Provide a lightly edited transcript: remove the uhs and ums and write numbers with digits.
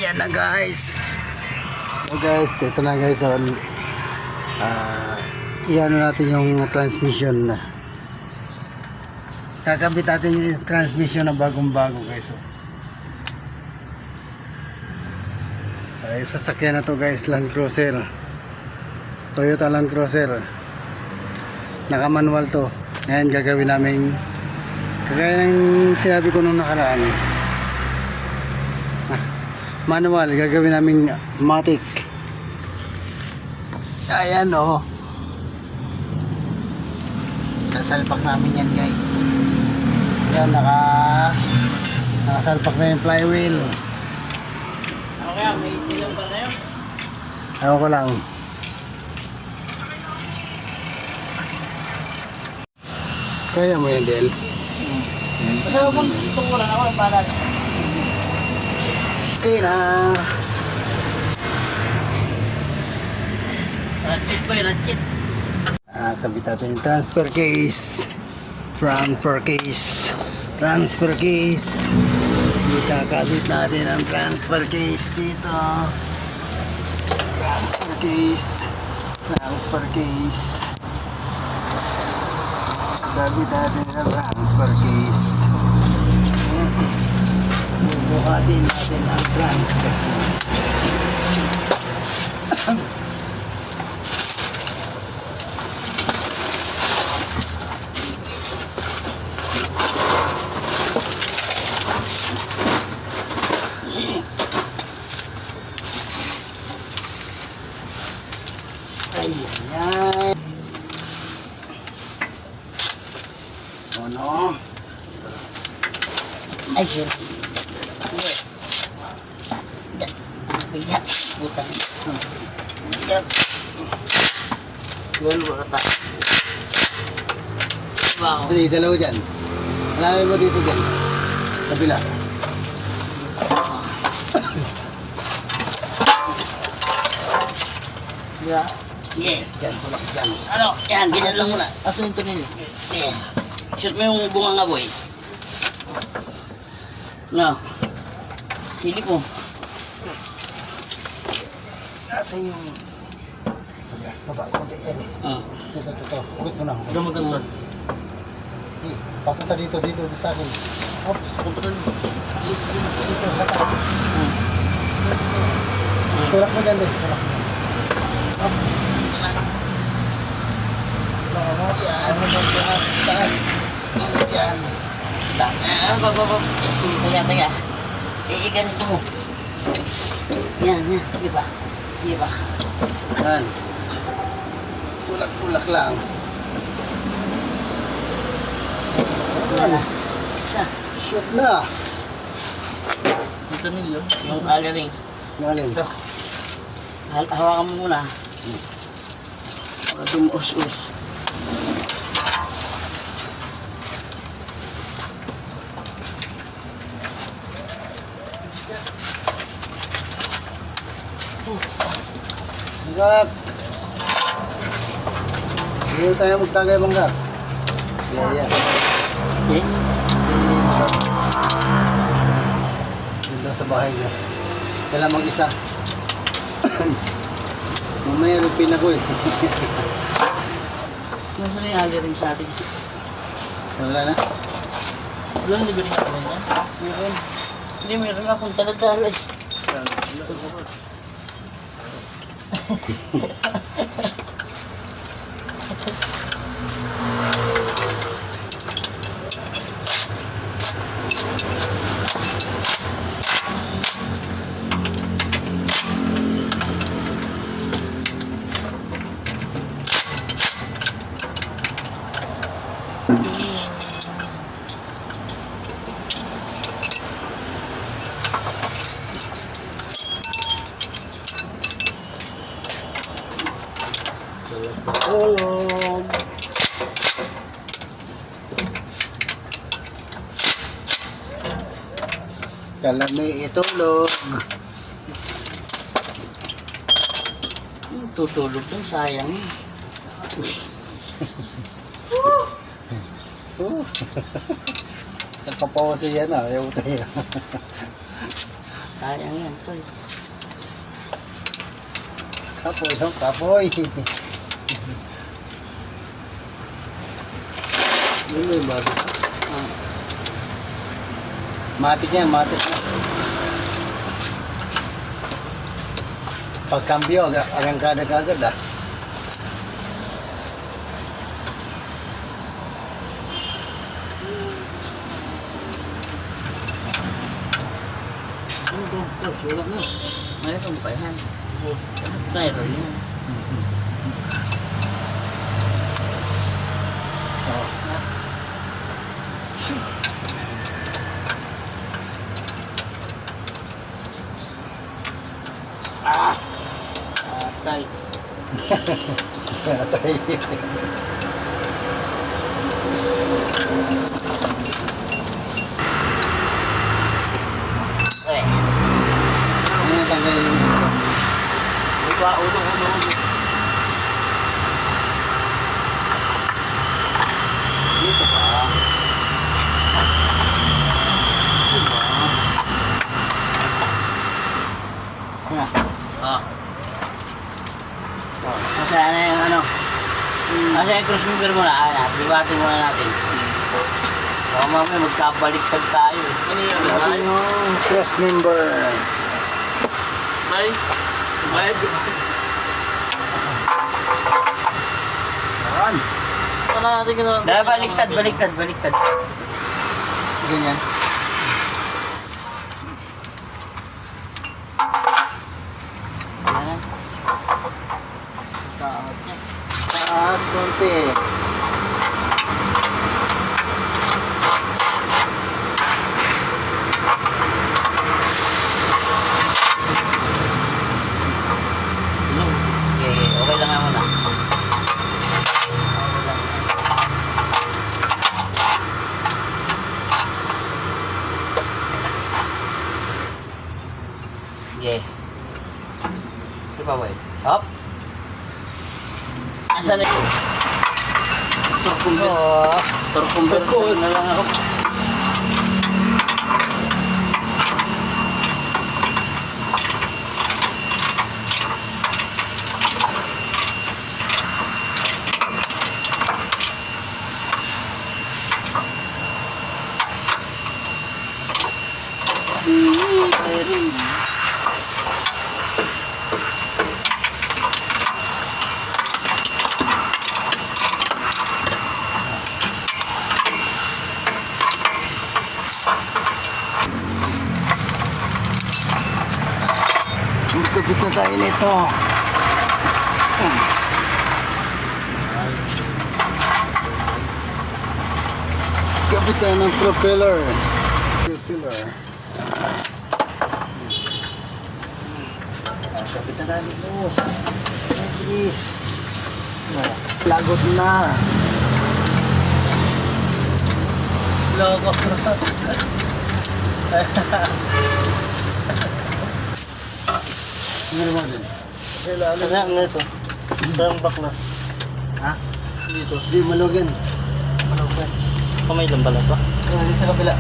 Ayan na guys. So guys, ito na guys. Iyan natin yung transmission na. Kakabit natin yung transmission na bagong-bago guys. Yung sasakyan na to guys, Land Cruiser. Toyota Land Cruiser. Naka-manual to. Ngayon gagawin namin kagaya ng sinabi ko nung nakaraan. Manual, gagawin namin matic. Ayan o. Nasalpak namin yan guys. Ayan, nakasalpak na yung flywheel. Okay, may ilang ba na yun? Ayaw ko lang. Kaya mo yan, Del. Kasi kung tungkulan ako, yung panal. Okay na. Ratchet ba yung ratchet? Kabit natin yung transfer case. Transfer case. Transfer case. Ikakabit natin ang transfer case dito. Transfer case. Transfer case. Kabit natin ang transfer case. Bukatin natin ang transfer case. Ayan. Oh no. Ay, sure. Biyak. Butang. Biyak. Gano'n ba kata? Wow. Dali, dalawa dyan. Alawin mo dito dyan. Kabila. Yeah. Yeah. Yan, tulak dyan. Ano? Yan, ganyan lang muna. Aso yung tingin. Yeah. Shoot mo yung bunga nga, boy. No. Silip mo. Kasi yung... Baba, konti yan eh. Dito. Ulit mo na. Huwag maganda. Papunta dito sa akin. Oops, kumputan mo. Dito, hata. Tulak mo dyan, Del. Tulak mo. Up. Yan, taas. Yan. Taga. Ganito mo. Yan. Sige ba? Yan. Tulak lang. Yan. Isa. Shoot na. Ito nilo. Yung alley rings. Ngalim. Ito. Hawakan mo muna. Para dumuus-us. Hanggat. Hindi tayo magtagay bangga. Yan. Okay? Dito sa bahay niya. Kailan mag-isa. Mamaya rupin ako eh. Nasaan yung alley rings sa atin? Wala na? Wala, hindi ba rin sa atin yan? Meron. Hindi, meron akong taladala eh. Tulog. Kalami itulog. Tutulog dun, sayang. Nagpapawasi yan ayaw tayo. Sayang yan, tol. Kapoy, no? Kapoy. Ano yung bago? Matik yan, matik na. Pagkambyo, arangkada kagad ah. Ano to? Tol, sulat na. Mayroon pa yan. Mayroon yan. Oh. Tay. Patay. Eh. Ano tanggalin yung ulo? Ulo. Dito pa. Diba? Ah. Kasi ano yung ano? Kasi yung cruise member mo na, bibatin muna natin. Baka mamaya magkabaliktad tayo. Ano yun? Natin yung cross member. May? Yan. Ano natin gano'n? Baliktad. Ganyan. Ayan. Sahod niya. Taas konti. Okay, okay lang nga muna. Okay. Ito pa, boy. Hop. Asan na yun? Torkumbir na lang ako. Magkabit na tayo nito. Kabit tayo ng propeller. Kabit na tayo dito. Please. Lagot na. Logo. Ano naman din? Ano ito? Parang bakla. Ha? Dito. Di malugan. Kamay lang pala to. Sa kabila.